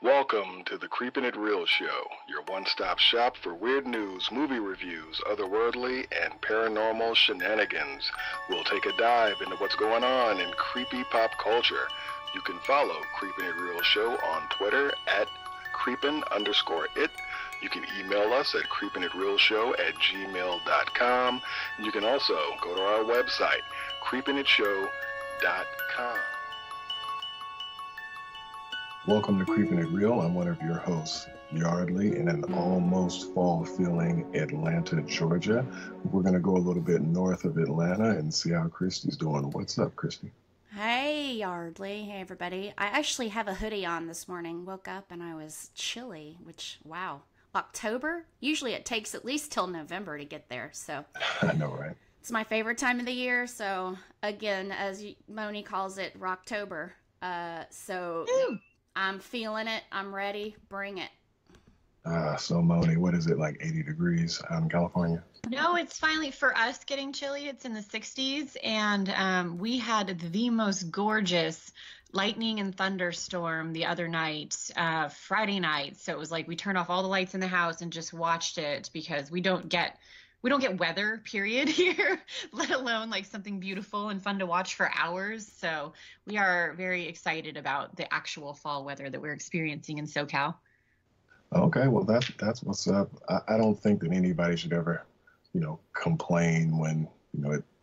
Welcome to the Creepin' It Real Show, your one-stop shop for weird news, movie reviews, otherworldly, and paranormal shenanigans. We'll take a dive into what's going on in creepy pop culture. You can follow Creepin' It Real Show on Twitter at creepin_it. You can email us at creepinitrealshow@gmail.com. And you can also go to our website, creepinitshow.com. Welcome to Creepin' It Real. I'm one of your hosts, Yardley, in an almost fall-feeling Atlanta, Georgia. We're going to go a little bit north of Atlanta and see how Kristi's doing. What's up, Kristi? Hey, Yardley. Hey, everybody. I actually have a hoodie on this morning. Woke up and I was chilly, which, wow. October? Usually it takes at least till November to get there, so. I know, right? It's my favorite time of the year, so, again, as Moni calls it, Rocktober. So I'm feeling it. I'm ready. Bring it. So, Moni, what is it, like 80 degrees out in California? No, it's finally, for us, getting chilly. It's in the 60s, and we had the most gorgeous lightning and thunderstorm the other night, Friday night. So it was like we turned off all the lights in the house and just watched it, because we don't get weather, period, here, let alone like something beautiful and fun to watch for hours. So we are very excited about the actual fall weather that we're experiencing in SoCal. Okay, well, that's what's up. I don't think that anybody should ever, complain when,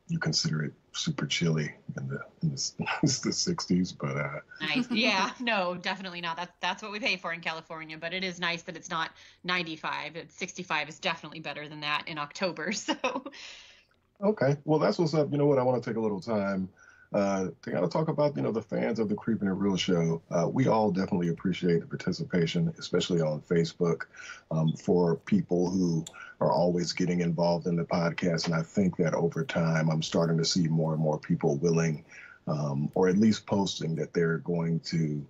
you consider it super chilly in the 60s, but nice. Yeah, no, definitely not. That's what we pay for in California, but it is nice that it's not 95. It's 65 is definitely better than that in October. So okay, well, that's what's up. You know what? I want to take a little time to kind of talk about, the fans of the Creepin' It Real Show. We all definitely appreciate the participation, especially on Facebook, for people who are always getting involved in the podcast. And I think that over time, I'm starting to see more and more people willing, or at least posting that they're going to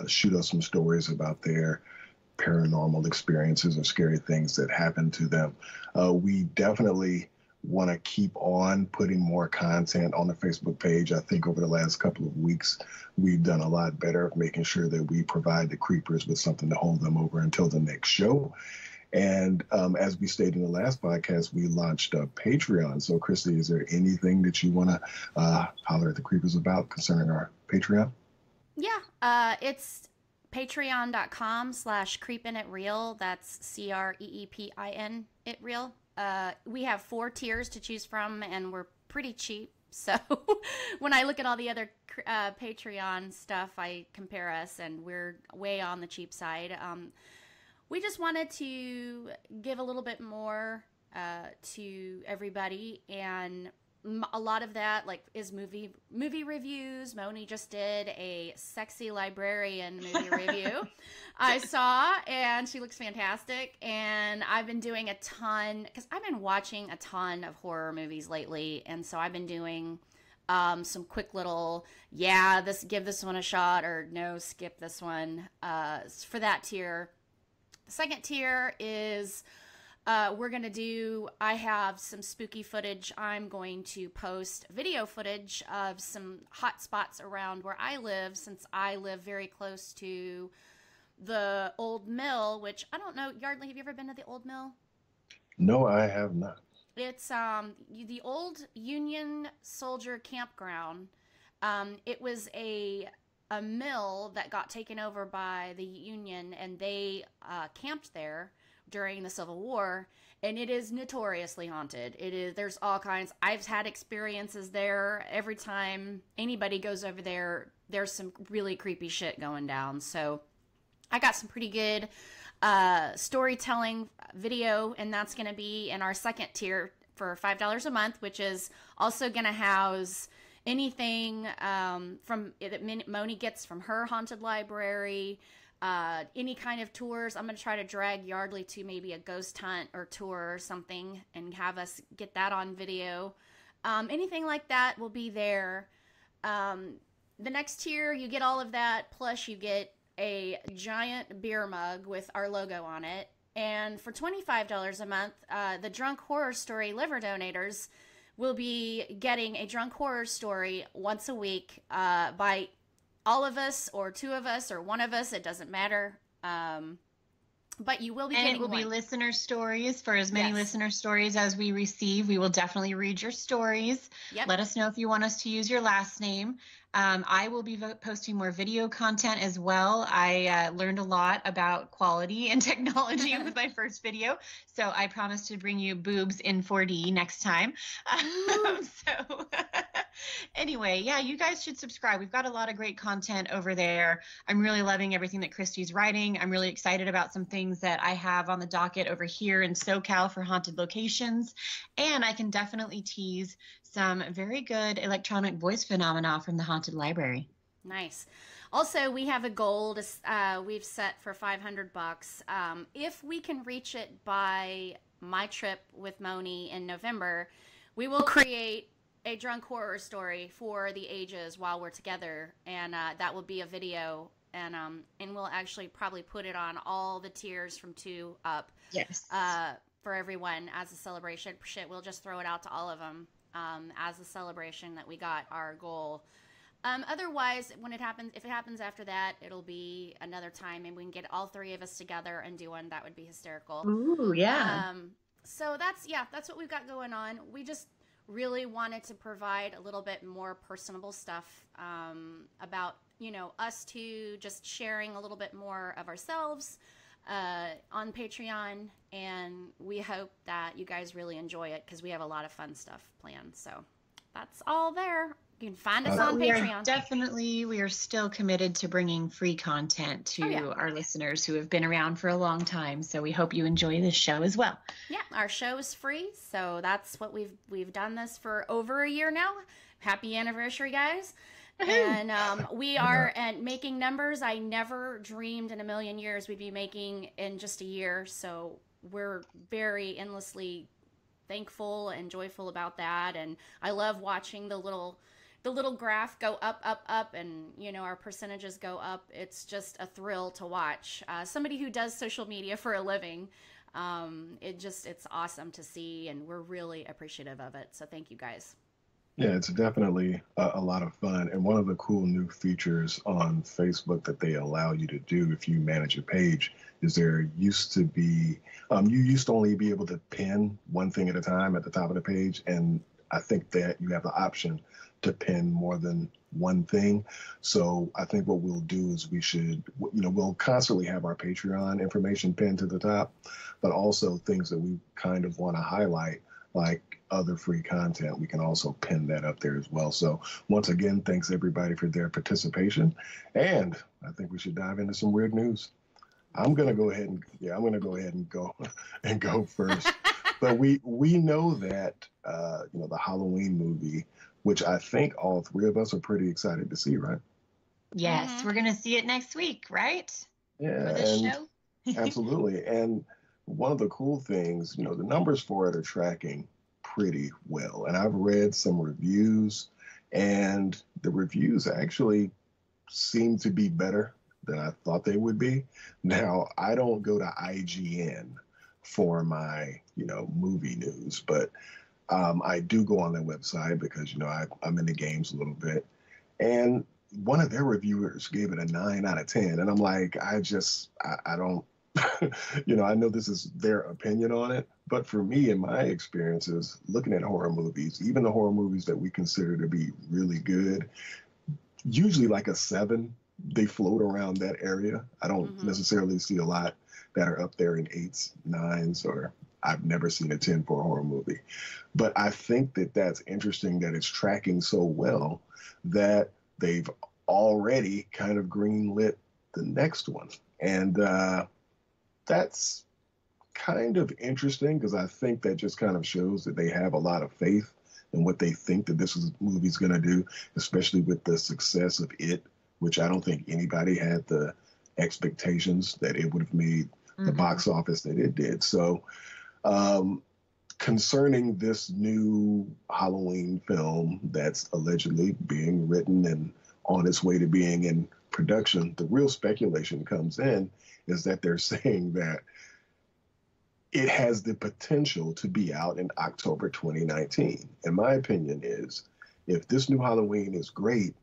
shoot us some stories about their paranormal experiences or scary things that happen to them. We definitely want to keep on putting more content on the Facebook page. I think over the last couple of weeks, we've done a lot better of making sure that we provide the creepers with something to hold them over until the next show. And as we stated in the last podcast, we launched a Patreon. So, Kristi, is there anything that you want to holler at the creepers about concerning our Patreon? Yeah, it's patreon.com/creepinitreal. That's CREEPIN it real. We have 4 tiers to choose from, and we're pretty cheap. So when I look at all the other Patreon stuff, I compare us, and we're way on the cheap side. We just wanted to give a little bit more to everybody, and a lot of that is movie reviews. Moni just did a sexy librarian movie review I saw, and she looks fantastic. And I've been doing a ton, because I've been watching a ton of horror movies lately, and so I've been doing some quick little, give this one a shot, or no, skip this one, for that tier. The second tier is I have some spooky footage. I'm going to post video footage of some hot spots around where I live, since I live very close to the old mill, which I don't know. Yardley, have you ever been to the old mill? No, I have not. It's the old Union soldier campground. It was a mill that got taken over by the Union, and they camped there during the Civil War, and it is notoriously haunted. There's all kinds. I've had experiences there. Every time anybody goes over there, there's some really creepy shit going down. So I got some pretty good storytelling video, and that's going to be in our second tier for $5 a month, which is also going to house anything that Moni gets from her haunted library, any kind of tours. I'm going to try to drag Yardley to maybe a ghost hunt or tour or something and have us get that on video. Anything like that will be there. The next tier, you get all of that, plus you get a giant beer mug with our logo on it. And for $25 a month, the Drunk Horror Story liver donators will be getting a drunk horror story once a week by all of us, or 2 of us, or 1 of us. It doesn't matter. But you will be and getting it will one. be listener stories. For as many listener stories as we receive, we will definitely read your stories. Yep. Let us know if you want us to use your last name. I will be posting more video content as well. I learned a lot about quality and technology with my first video, so I promise to bring you boobs in 4D next time. So anyway, yeah, you guys should subscribe. We've got a lot of great content over there. I'm really loving everything that Kristi's writing. I'm really excited about some things that I have on the docket over here in SoCal for haunted locations, and I can definitely tease some very good electronic voice phenomena from the Haunted Library. Nice. Also, we have a goal we've set for $500. If we can reach it by my trip with Moni in November, we will create a drunk horror story for the ages while we're together, and that will be a video, and we'll actually probably put it on all the tiers from 2 up. Yes. For everyone as a celebration. Shit, we'll just throw it out to all of them. As a celebration that we got our goal. Otherwise, if it happens after that, it'll be another time, and we can get all 3 of us together and do one. That would be hysterical. Ooh, yeah. So that's what we've got going on. We just really wanted to provide a little bit more personable stuff about, us two, just sharing a little bit more of ourselves on Patreon, and we hope that you guys really enjoy it because we have a lot of fun stuff planned. So that's all there. You can find us on Patreon. We are still committed to bringing free content to our listeners who have been around for a long time. So we hope you enjoy this show as well. Yeah, our show is free, so that's what we've done this for over a year now. Happy anniversary, guys. And we are making numbers I never dreamed in a million years we'd be making in just a year. So we're very endlessly thankful and joyful about that. And I love watching the little graph go up, and our percentages go up. It's just a thrill to watch. Somebody who does social media for a living, it's awesome to see, and we're really appreciative of it. So thank you guys. Yeah, it's definitely a lot of fun. And one of the cool new features on Facebook that they allow you to do if you manage a page is there used to be, you used to only be able to pin one thing at a time at the top of the page. And I think that you have the option to pin more than one thing. So I think what we'll do is we'll constantly have our Patreon information pinned to the top, but also things that we kind of want to highlight, like other free content, we can also pin that up there as well. So once again, thanks everybody for their participation. And I think we should dive into some weird news. I'm going to go ahead and go first. But we know that, the Halloween movie, which I think all 3 of us are pretty excited to see, right? Yes, we're going to see it next week, right? Yeah. For this show? Absolutely. And one of the cool things, the numbers for it are tracking pretty well. And I've read some reviews, and the reviews actually seem to be better than I thought they would be. Now, I don't go to IGN for my, movie news, but I do go on their website because, I'm in the games a little bit. And one of their reviewers gave it a 9 out of 10. And I'm like, I don't, I know this is their opinion on it, but for me, in my experiences, looking at horror movies, even the horror movies that we consider to be really good, usually like a 7, they float around that area. I don't necessarily see a lot that are up there in 8s, 9s, or I've never seen a 10 for a horror movie. But I think that that's interesting that it's tracking so well that they've already kind of greenlit the next one. And that's kind of interesting because I think that just kind of shows that they have a lot of faith in what they think that this movie's going to do, especially with the success of It, which I don't think anybody had the expectations that it would have made the box office that it did. So concerning this new Halloween film that's allegedly being written and on its way to being in production, the real speculation comes in is that they're saying that it has the potential to be out in October 2019. And my opinion is, if this new Halloween is great,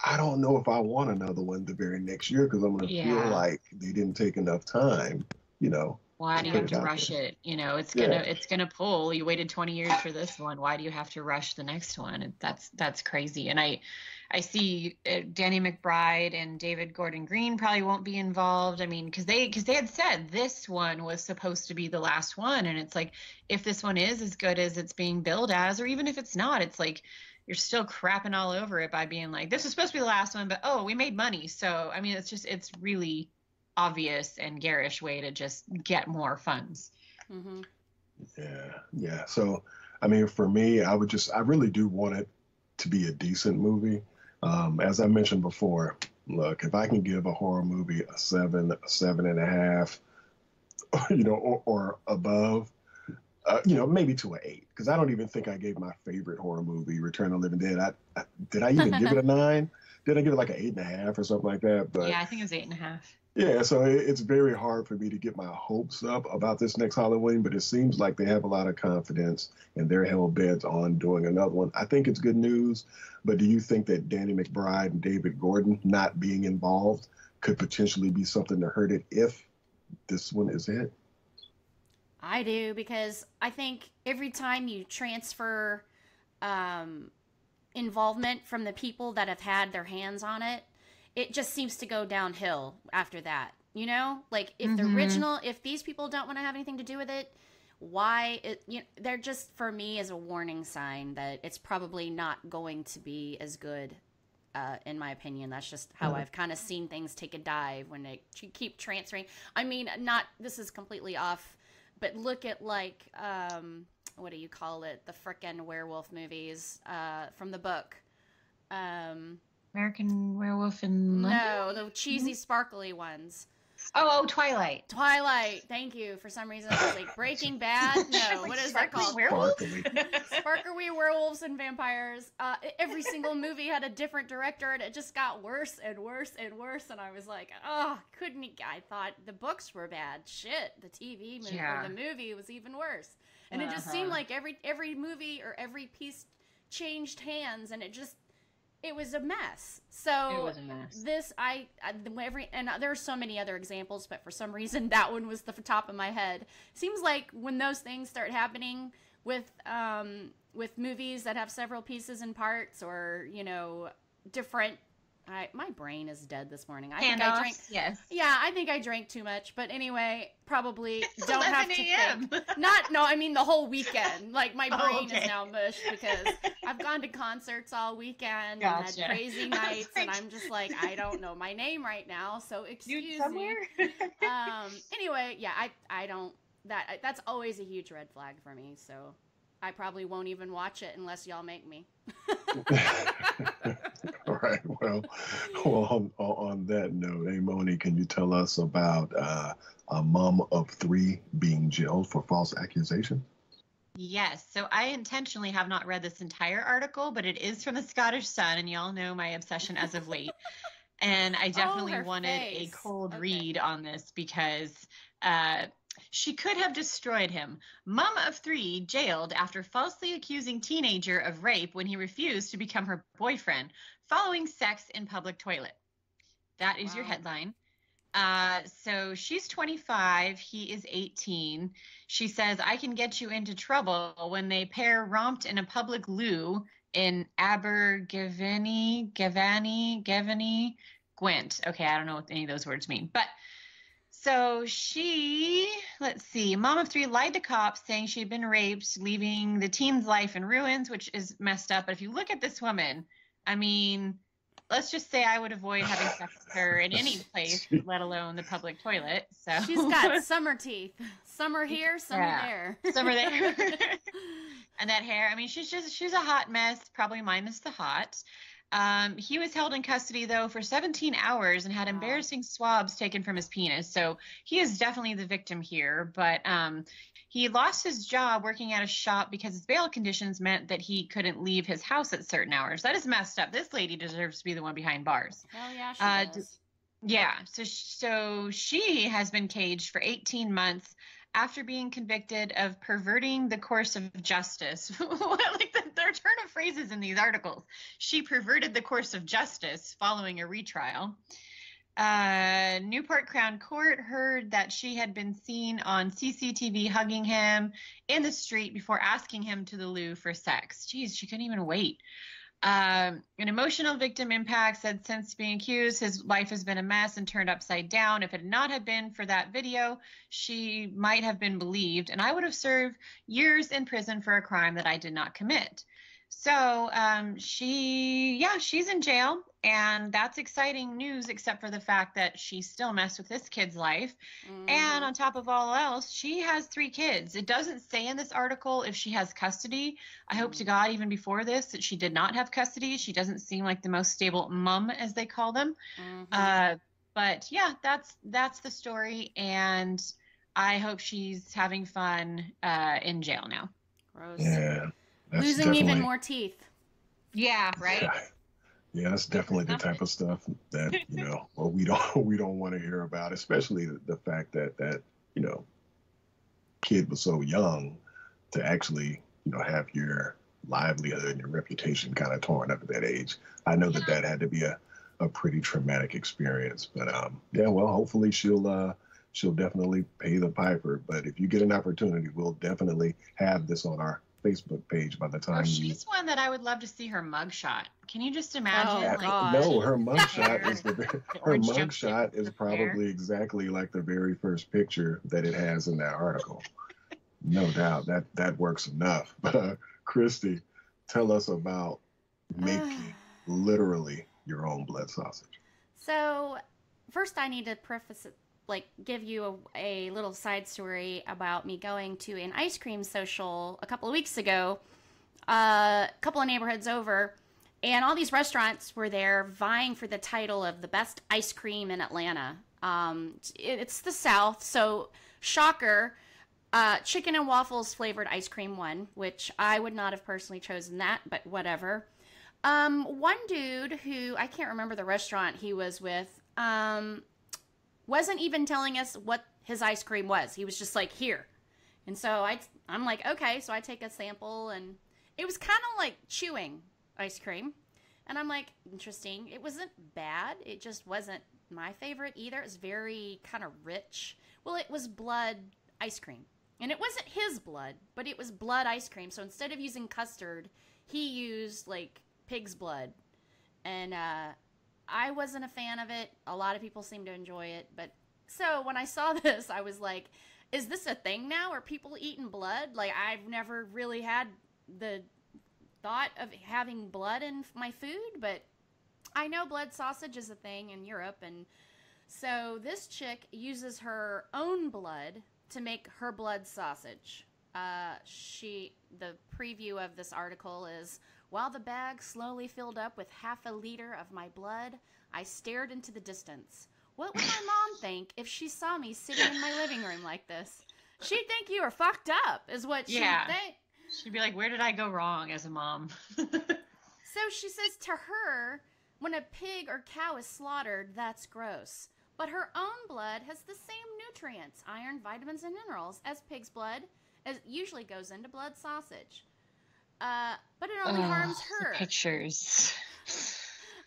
I don't know if I want another one the very next year because I'm going to feel Yeah. like they didn't take enough time, you know, Why to do you put have it to out rush there. it? You know, Yeah. it's gonna pull. You waited 20 years for this one. Why do you have to rush the next one? And that's crazy. And I see Danny McBride and David Gordon Green probably won't be involved. I mean, because they had said this one was supposed to be the last one, and it's like if this one is as good as it's being billed as, or even if it's not, it's like you're still crapping all over it by being like, this is supposed to be the last one, but oh, we made money. So I mean, it's really obvious and garish way to just get more funds. Mm-hmm. Yeah. Yeah. So, I mean, for me, I really do want it to be a decent movie. As I mentioned before, look, if I can give a horror movie a 7.5, or above, maybe to an 8, because I don't even think I gave my favorite horror movie, Return of the Living Dead. Did I even give it a 9? Did I give it like an 8.5 or something like that? But Yeah, I think it was 8.5. yeah, so it's very hard for me to get my hopes up about this next Halloween, but it seems like they have a lot of confidence and they're hell bent on doing another one. I think it's good news, but do you think that Danny McBride and David Gordon not being involved could potentially be something to hurt it if this one is it? I do, because I think every time you transfer um, involvement from the people that have had their hands on it, it just seems to go downhill after that. You know, like if the original, if these people don't want to have anything to do with it, why? They're just, for me, as a warning sign that it's probably not going to be as good. In my opinion, that's just how I've kind of seen things take a dive when they keep transferring. I mean, not, this is completely off, but look at like what do you call it? The frickin' werewolf movies from the book. Um, American Werewolf in London? no, the cheesy, sparkly ones. Oh, Twilight. Twilight. Thank you. For some reason, I was like Breaking Bad. No, Like what is that called? werewolf? Sparkly. Sparkly werewolves and vampires. Every single movie had a different director, and it just got worse and worse and worse. And I was like, oh, couldn't he? I thought the books were bad. Shit, the TV movie or the movie was even worse. And it just seemed like every movie or every piece changed hands, and it was a mess. So It was a mess. this, and there are so many other examples, but for some reason that one was the top of my head. Seems like when those things start happening with movies that have several pieces and parts, or different. My brain is dead this morning. I think I drank. Yes. Yeah, I think I drank too much. But anyway, probably don't 11 have to a.m. think. No, I mean the whole weekend. Like my brain okay. is now mush because I've gone to concerts all weekend and Gotcha. had crazy nights, and I'm just like, I don't know my name right now, so excuse me. Anyway, yeah, I don't. That's always a huge red flag for me. So I probably won't even watch it unless y'all make me. All right. Well, on that note, hey, Moni, can you tell us about a mom of 3 being jailed for false accusation? Yes. So I intentionally have not read this entire article, but it is from the Scottish Sun, and y'all know my obsession as of late. And I definitely wanted a cold read on this because she could have destroyed him. Mom of 3 jailed after falsely accusing teenager of rape when he refused to become her boyfriend following sex in public toilet. That is your headline. So she's 25. He is 18. She says, I can get you into trouble when they pair romped in a public loo in Abergavenny, Gwent. Okay, I don't know what any of those words mean. But so let's see, mom of 3 lied to cops saying she'd been raped, leaving the teen's life in ruins, which is messed up. But if you look at this woman, I mean, let's just say I would avoid having sex with her in any place, let alone the public toilet. So she's got summer teeth. Summer here, summer there. Summer there. And that hair, I mean, she's a hot mess, probably minus the hot. He was held in custody, though, for 17 hours and had embarrassing swabs taken from his penis. So he is definitely the victim here. But he lost his job working at a shop because his bail conditions meant that he couldn't leave his house at certain hours. That is messed up. This lady deserves to be the one behind bars. Hell yeah, she does. Yeah. So she has been caged for 18 months after being convicted of perverting the course of justice. Like they're are a turn of phrases in these articles. She perverted the course of justice following a retrial. Newport Crown Court heard that she had been seen on CCTV hugging him in the street before asking him to the loo for sex. Jeez, she couldn't even wait. An emotional victim impact said since being accused, his life has been a mess and turned upside down. If it had not have been for that video, she might have been believed, and I would have served years in prison for a crime that I did not commit. So she's in jail, and that's exciting news, except for the fact that she still messed with this kid's life. And on top of all else, she has 3 kids. It doesn't say in this article if she has custody. I hope to God, even before this, that she did not have custody. She doesn't seem like the most stable mom, as they call them. But yeah, that's the story, and I hope she's having fun in jail now. Gross. Yeah. Losing even more teeth. Yeah, right. Yeah, that's definitely the type of stuff that well, we don't want to hear about, especially the fact that kid was so young to actually have your livelihood and your reputation kind of torn up at that age. I know that had to be a pretty traumatic experience, but yeah, well, hopefully she'll definitely pay the piper. But if you get an opportunity, we'll definitely have this on our Facebook page by the time she's one that I would love to see her mugshot. Can you just imagine? No, her mugshot is probably exactly like the very first picture that it has in that article. No doubt that works enough. But Kristi, tell us about making literally your own blood sausage. So first, I need to preface it. Give you a little side story about me going to an ice cream social a couple of weeks ago, a couple of neighborhoods over, and all these restaurants were there vying for the title of the best ice cream in Atlanta. It's the South, so shocker, chicken and waffles flavored ice cream won, which I would not have personally chosen that, but whatever. One dude who, I can't remember the restaurant he was with, wasn't even telling us what his ice cream was. He was just like, here. And so I'm like, okay. So I take a sample, and it was kind of like chewing ice cream. And I'm like, interesting. It wasn't bad. It just wasn't my favorite either. It was very kind of rich. Well, it was blood ice cream. And it wasn't his blood, but it was blood ice cream. So instead of using custard, he used pig's blood. And I wasn't a fan of it. A lot of people seem to enjoy it. But so when I saw this, I was like, is this a thing now? Are people eating blood? I've never really had the thought of having blood in my food, but I know blood sausage is a thing in Europe. And so this chick uses her own blood to make her blood sausage. The preview of this article is, while the bag slowly filled up with half a liter of my blood, I stared into the distance. What would my mom think if she saw me sitting in my living room like this? She'd think you were fucked up, is what she'd think. She'd be like, where did I go wrong as a mom? So she says to her, when a pig or cow is slaughtered, that's gross. But her own blood has the same nutrients, iron, vitamins, and minerals, as pig's blood, as usually goes into blood sausage. But it only harms her. The pictures.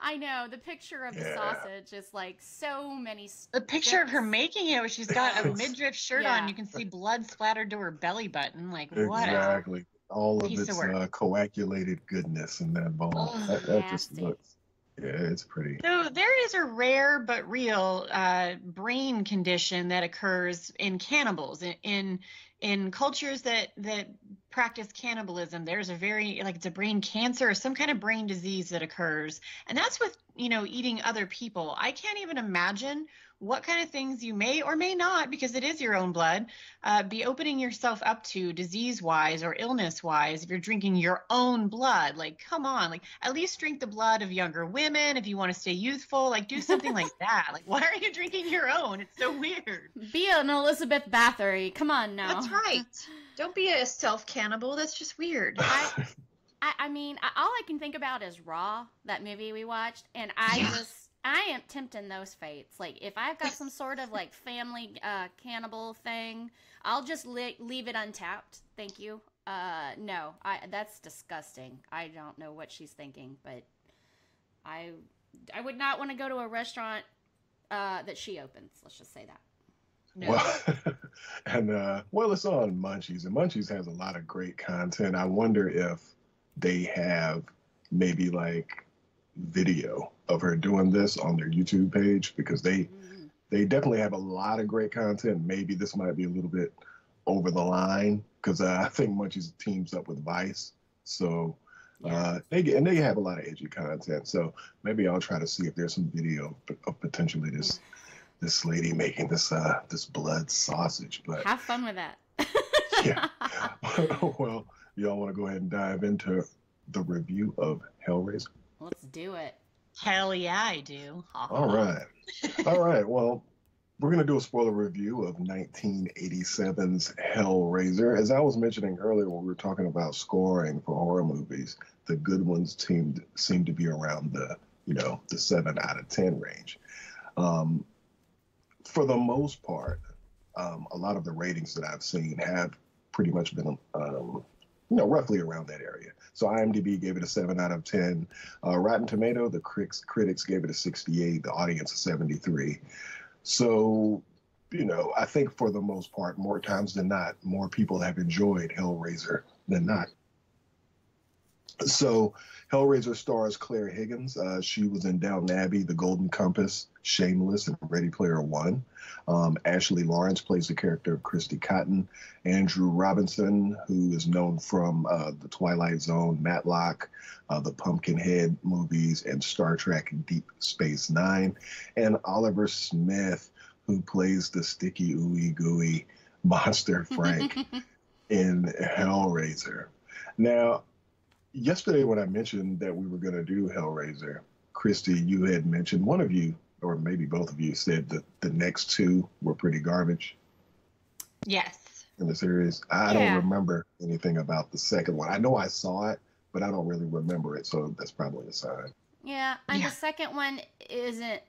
I know. The picture of the sausage is so many. The picture of her making it, where she's got a midriff shirt on. You can see blood splattered to her belly button. What? Exactly. All of its coagulated goodness in that ball. That just looks. Yeah, it's pretty. So there is a rare but real brain condition that occurs in cannibals. In cultures that practice cannibalism, there's a very it's a brain cancer or some kind of brain disease that occurs, and that's with eating other people. I can't even imagine what kind of things you may or may not, because it is your own blood, be opening yourself up to disease-wise or illness-wise if you're drinking your own blood. Come on, at least drink the blood of younger women if you want to stay youthful. Do something like that. Why are you drinking your own? It's so weird. Be an Elizabeth Bathory. Come on now. That's right. Don't be a self-cannibal. That's just weird. I mean, all I can think about is Raw, that movie we watched, and I am tempting those fates. If I've got some sort of family cannibal thing, I'll just leave it untapped. Thank you. No, that's disgusting. I don't know what she's thinking, but I would not want to go to a restaurant that she opens. Let's just say that. No. Well, and well, it's on Munchies, and Munchies has a lot of great content. I wonder if they have maybe like video of her doing this on their YouTube page, because they definitely have a lot of great content. Maybe this might be a little bit over the line, because I think Munchies teams up with Vice, so they have a lot of edgy content. So maybe I'll try to see if there's some video of potentially this lady making this blood sausage. But have fun with that. yeah. Well, y'all want to go ahead and dive into the review of Hellraiser? Let's do it. Hell yeah, I do. All right. All right. Well, we're going to do a spoiler review of 1987's Hellraiser. As I was mentioning earlier when we were talking about scoring for horror movies, the good ones seem to be around the 7 out of 10 range. For the most part, a lot of the ratings that I've seen have pretty much been, roughly around that area. So IMDb gave it a 7 out of 10. Rotten Tomato, the critics gave it a 68, the audience a 73. So, I think for the most part, more times than not, more people have enjoyed Hellraiser than not. So Hellraiser stars Claire Higgins. She was in Downton Abbey, The Golden Compass, Shameless, and Ready Player One. Ashley Lawrence plays the character of Kristi Cotton. Andrew Robinson, who is known from The Twilight Zone, Matlock, the Pumpkinhead movies, and Star Trek Deep Space Nine. And Oliver Smith, who plays the sticky, ooey gooey monster Frank in Hellraiser. Now, yesterday when I mentioned that we were going to do Hellraiser, Kristi, you had mentioned, one of you, or maybe both of you, said that the next two were pretty garbage. Yes. In the series. I don't remember anything about the second one. I know I saw it, but I don't really remember it, so that's probably a sign. Yeah, and the second one isn't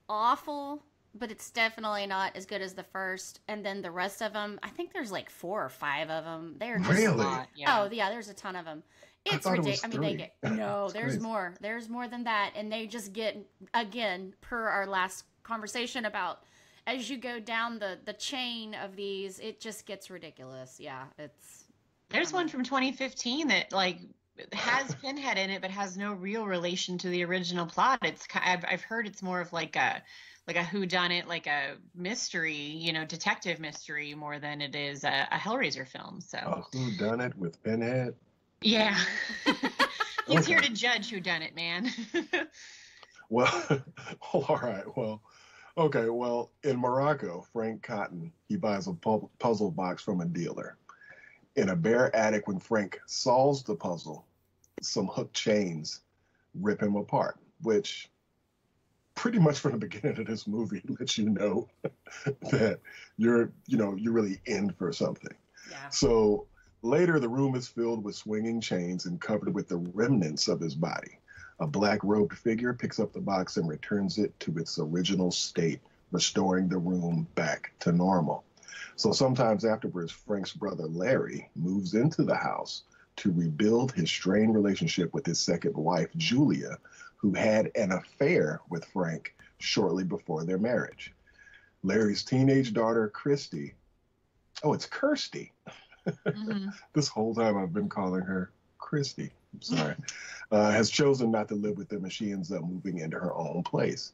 awful, but it's definitely not as good as the first. And then the rest of them, I think there's like 4 or 5 of them. They're just really? Oh yeah, there's a ton of them. It's ridiculous. I mean, they get no. There's crazy. More. There's more than that, and they just get, again, per our last conversation about, as you go down the chain of these, it just gets ridiculous. Yeah, There's one from 2015 that has Pinhead in it, but has no real relation to the original plot. I've heard it's more of like a whodunit, like a mystery, detective mystery, more than it is a Hellraiser film. So a whodunit with Pinhead. Yeah. He's here to judge who done it, man. Well, all right. Well, okay. Well, in Morocco, Frank Cotton, he buys a puzzle box from a dealer. In a bare attic, when Frank solves the puzzle, some hook chains rip him apart, which pretty much from the beginning of this movie lets you know that you're really in for something. Yeah. So later, the room is filled with swinging chains and covered with the remnants of his body. A black-robed figure picks up the box and returns it to its original state, restoring the room back to normal. So sometimes afterwards, Frank's brother Larry moves into the house to rebuild his strained relationship with his second wife, Julia, who had an affair with Frank shortly before their marriage. Larry's teenage daughter, Kristi, it's Kirsty. Mm-hmm. This whole time I've been calling her Kristi. I'm sorry. Has chosen not to live with them, and she ends up moving into her own place.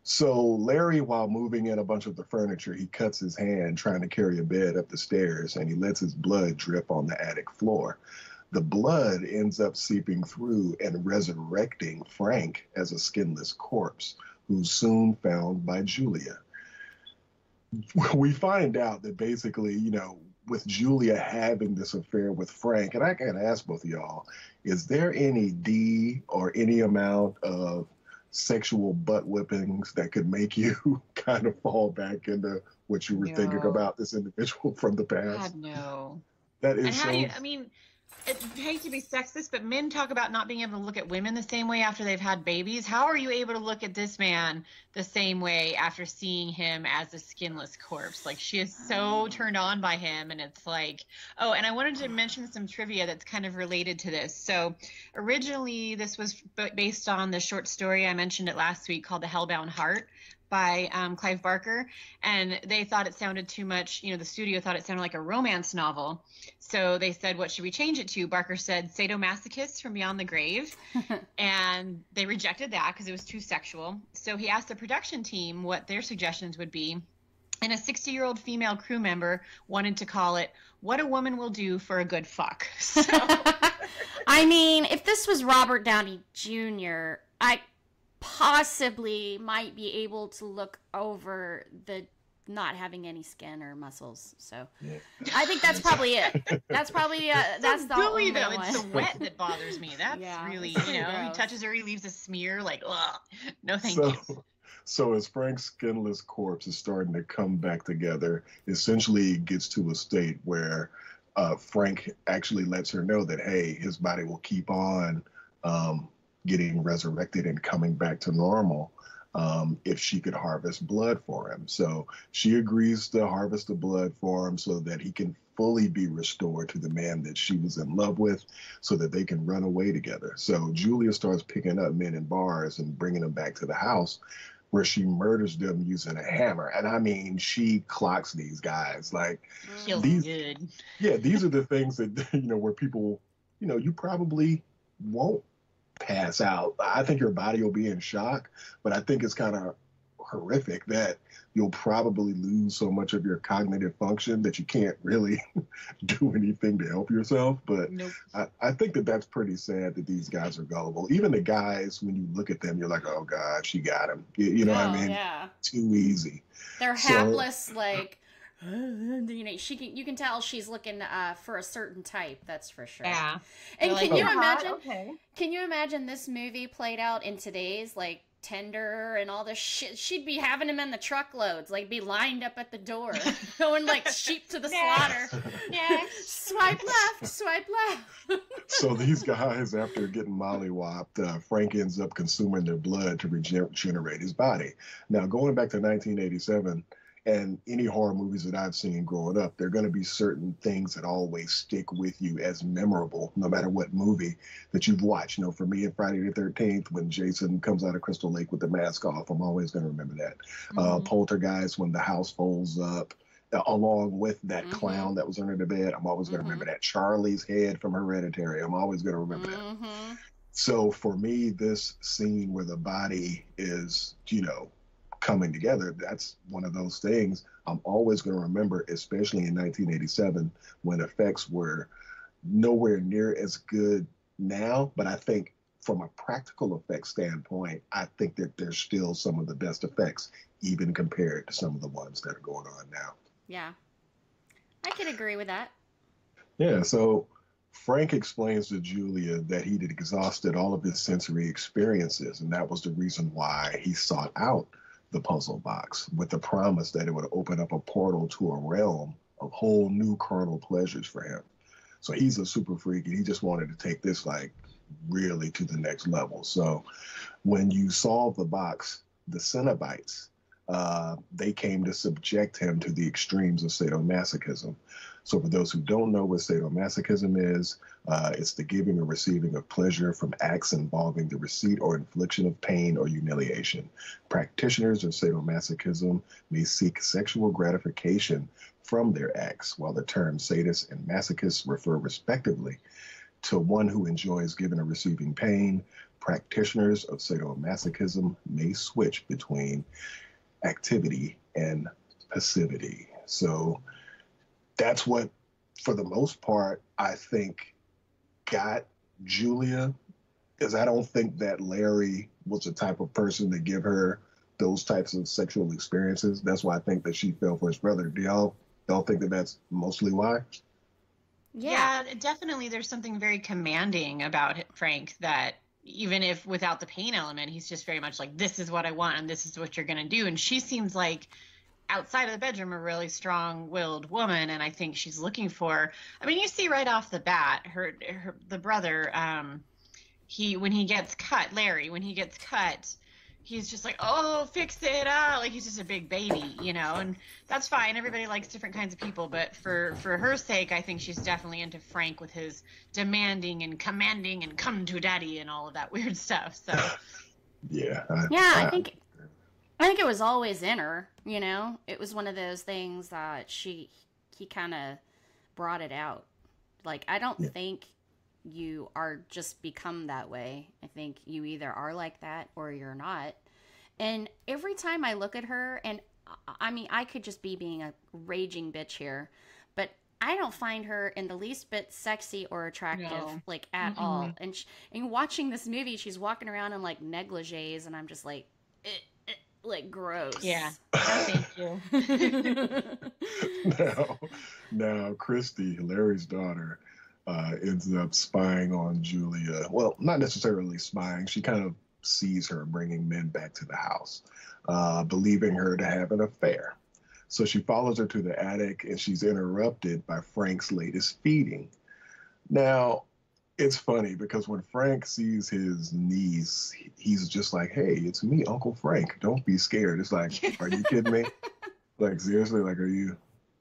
So Larry, while moving in a bunch of the furniture, he cuts his hand trying to carry a bed up the stairs, and he lets his blood drip on the attic floor. The blood ends up seeping through and resurrecting Frank as a skinless corpse, who's soon found by Julia. We find out that basically, with Julia having this affair with Frank, and I gotta ask both of y'all, is there any D or any amount of sexual butt whippings that could make you kind of fall back into what you were thinking about this individual from the past? God, no. That is and how do you, I mean, I hate to be sexist, but men talk about not being able to look at women the same way after they've had babies. How are you able to look at this man the same way after seeing him as a skinless corpse? Like, she is so turned on by him, and it's like, oh, and I wanted to mention some trivia that's kind of related to this. So originally, this was based on the short story, I mentioned it last week, called The Hellbound Heart by Clive Barker, and they thought it sounded too much, the studio thought it sounded like a romance novel, so they said, what should we change it to? Barker said sadomasochist from beyond the grave, and they rejected that because it was too sexual. So he asked the production team what their suggestions would be, and a 60-year-old female crew member wanted to call it What a Woman Will Do for a Good Fuck. So I mean, if this was Robert Downey Jr., I possibly might be able to look over the not having any skin or muscles. So yeah. I think that's probably it. That's probably that's the only though. one. It's the wet that bothers me. That's really, he touches her, he leaves a smear. Like, ugh, no, thank you. So as Frank's skinless corpse is starting to come back together, essentially it gets to a state where Frank actually lets her know that, hey, his body will keep on getting resurrected and coming back to normal if she could harvest blood for him. So she agrees to harvest the blood for him so that he can fully be restored to the man that she was in love with, so that they can run away together. So Julia starts picking up men in bars and bringing them back to the house, where she murders them using a hammer. And I mean, she clocks these guys. Like, these are the things that, where people, you probably won't pass out. I think your body will be in shock, but I think it's kind of horrific that you'll probably lose so much of your cognitive function that you can't really do anything to help yourself. But nope. I think that that's pretty sad that these guys are gullible. Even the guys, when you look at them, you're like, oh God, she got him. You know what I mean? Yeah. Too easy. They're hapless, like, you can tell she's looking for a certain type, that's for sure. Yeah. And can you imagine? Okay. Can you imagine this movie played out in today's Tinder and all this shit? She'd be having them in the truckloads, be lined up at the door, going like sheep to the slaughter. Yeah. Swipe left, swipe left. So these guys, after getting mollywopped, Frank ends up consuming their blood to regenerate his body. Now, going back to 1987. And any horror movies that I've seen growing up, there are going to be certain things that always stick with you as memorable, no matter what movie that you've watched. For me, in Friday the 13th, when Jason comes out of Crystal Lake with the mask off, I'm always going to remember that. Mm-hmm. Poltergeist, when the house folds up, along with that clown that was under the bed, I'm always going to remember that. Charlie's head from Hereditary, I'm always going to remember that. So for me, this scene where the body is, coming together, that's one of those things I'm always going to remember, especially in 1987 when effects were nowhere near as good now. But I think from a practical effects standpoint, I think that there's still some of the best effects, even compared to some of the ones that are going on now. Yeah, I can agree with that. Yeah, so Frank explains to Julia that he'd exhausted all of his sensory experiences, and that was the reason why he sought out the puzzle box, with the promise that it would open up a portal to a realm of whole new carnal pleasures for him. So he's a super freak, and he just wanted to take this really to the next level. So when you solve the box, the Cenobites, they came to subject him to the extremes of sadomasochism. So for those who don't know what sadomasochism is, it's the giving or receiving of pleasure from acts involving the receipt or infliction of pain or humiliation. Practitioners of sadomasochism may seek sexual gratification from their acts, while the terms sadist and masochist refer respectively to one who enjoys giving or receiving pain. Practitioners of sadomasochism may switch between activity and passivity. So that's what, for the most part, I think got Julia, because I don't think that Larry was the type of person to give her those types of sexual experiences. That's why I think that she fell for his brother. Do y'all think that that's mostly why? Yeah, definitely. There's something very commanding about Frank, that even if without the pain element, he's just very much like, this is what I want and this is what you're going to do. And she seems like outside of the bedroom a really strong-willed woman, and I think she's looking for. I mean, you see right off the bat, the brother, when he gets cut, Larry, when he gets cut, he's just like, oh, fix it up, like he's just a big baby, you know, and that's fine. Everybody likes different kinds of people, but for her sake, I think she's definitely into Frank with his demanding and commanding and come to daddy and all of that weird stuff. So Yeah. I think it was always in her, you know? It was one of those things that he kind of brought it out. Like, I don't think you are just become that way. I think you either are like that or you're not. And every time I look at her, and I mean, I could just be being a raging bitch here, but I don't find her in the least bit sexy or attractive, like, at all. And watching this movie, she's walking around in, like, negligees, and I'm just like, like, gross. Yeah. No, thank you. Now, Kristi, Larry's daughter, ends up spying on Julia. Well, not necessarily spying. She kind of sees her bringing men back to the house, believing her to have an affair. So she follows her to the attic, and she's interrupted by Frank's latest feeding. Now, it's funny because when Frank sees his niece, he's just like, hey, it's me, Uncle Frank. Don't be scared. It's like, are you kidding me? Like, seriously, like, are you?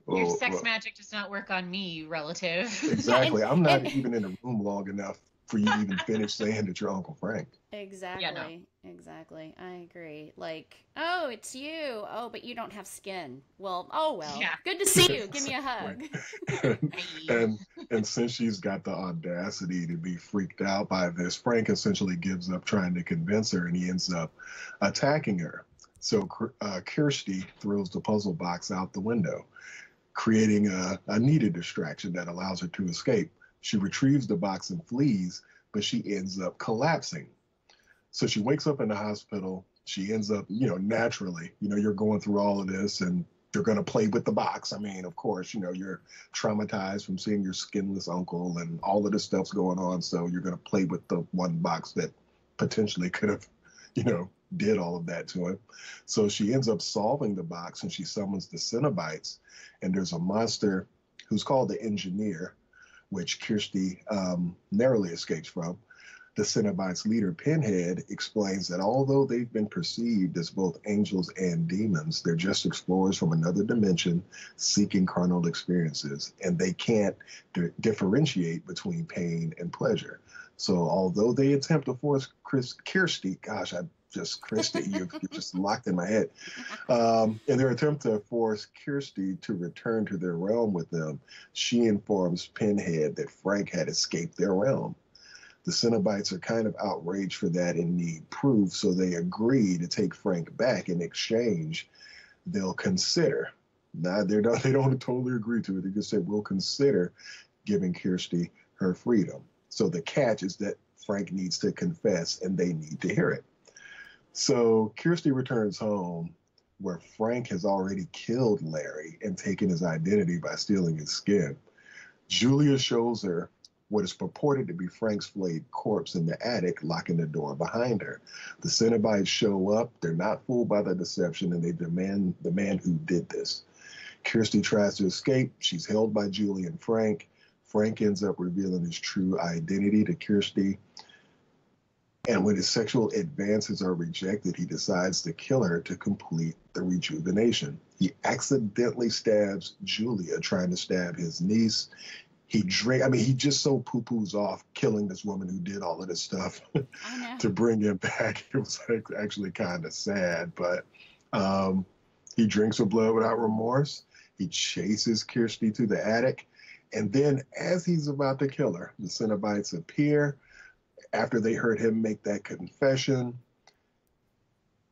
Your sex magic does not work on me, relative. Exactly. I'm not even in the room long enough for you to even finish saying that you're Uncle Frank. Exactly. Yeah, no. Exactly. I agree. Like, oh, it's you. Oh, but you don't have skin. Well, oh well. Yeah. Good to see you. Give me a hug. and since she's got the audacity to be freaked out by this, Frank essentially gives up trying to convince her, and he ends up attacking her. So Kristi throws the puzzle box out the window, creating a needed distraction that allows her to escape. She retrieves the box and flees, but she ends up collapsing. So she wakes up in the hospital. She ends up, naturally, you're going through all of this and you're going to play with the box. I mean, of course, you're traumatized from seeing your skinless uncle and all of this stuff's going on. So you're going to play with the one box that potentially could have, did all of that to him. So she ends up solving the box, and she summons the Cenobites. And there's a monster who's called the Engineer, which Kristi narrowly escapes from. The Cenobites' leader, Pinhead, explains that although they've been perceived as both angels and demons, they're just explorers from another dimension seeking carnal experiences, and they can't differentiate between pain and pleasure. So although they attempt to force Kristi, Kristi, you're just locked in my head. In their attempt to force Kristi to return to their realm with them, she informs Pinhead that Frank had escaped their realm. The Cenobites are kind of outraged for that and need proof, so they agree to take Frank back. In exchange, they'll consider. Now, they don't totally agree to it. They just say, we'll consider giving Kristi her freedom. So the catch is that Frank needs to confess, and they need to hear it. So Kristi returns home, where Frank has already killed Larry and taken his identity by stealing his skin. Julia shows her what is purported to be Frank's flayed corpse in the attic, locking the door behind her. The Cenobites show up. They're not fooled by the deception, and they demand the man who did this. Kristi tries to escape. She's held by Julia and Frank. Frank ends up revealing his true identity to Kristi. And when his sexual advances are rejected, he decides to kill her to complete the rejuvenation. He accidentally stabs Julia, trying to stab his niece. He just so poo-poos off killing this woman who did all of this stuff to bring him back. It was actually kind of sad, but he drinks her blood without remorse. He chases Kristi to the attic. And then as he's about to kill her, the Cenobites appear after they heard him make that confession.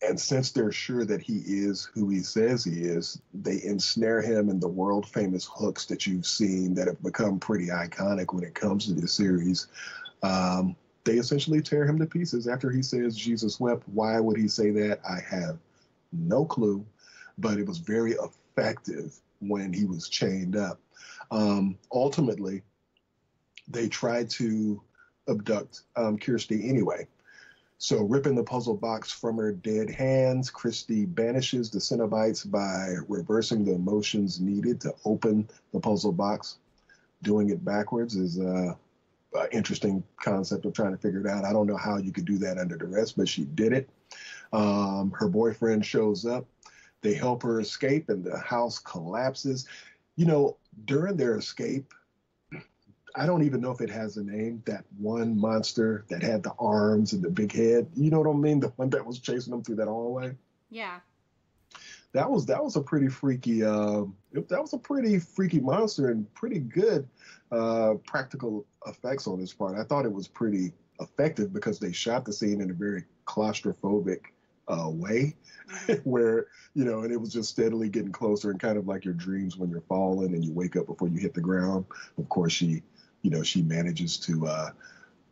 And since they're sure that he is who he says he is, they ensnare him in the world-famous hooks that you've seen that have become pretty iconic when it comes to this series. They essentially tear him to pieces after he says Jesus wept. Why would he say that? I have no clue, but it was very effective when he was chained up. Ultimately, they tried to abduct Kristi anyway. So, ripping the puzzle box from her dead hands, Kristi banishes the Cenobites by reversing the motions needed to open the puzzle box. Doing it backwards is an interesting concept of trying to figure it out. I don't know how you could do that under duress, but she did it. Her boyfriend shows up. They help her escape, and the house collapses. You know, during their escape, I don't even know if it has a name, that one monster that had the arms and the big head. You know what I mean? The one that was chasing them through that hallway. Yeah. That was a pretty freaky monster, and pretty good practical effects on his part. I thought it was pretty effective because they shot the scene in a very claustrophobic way, where, you know, and it was just steadily getting closer, and kind of like your dreams when you're falling and you wake up before you hit the ground. Of course, she manages to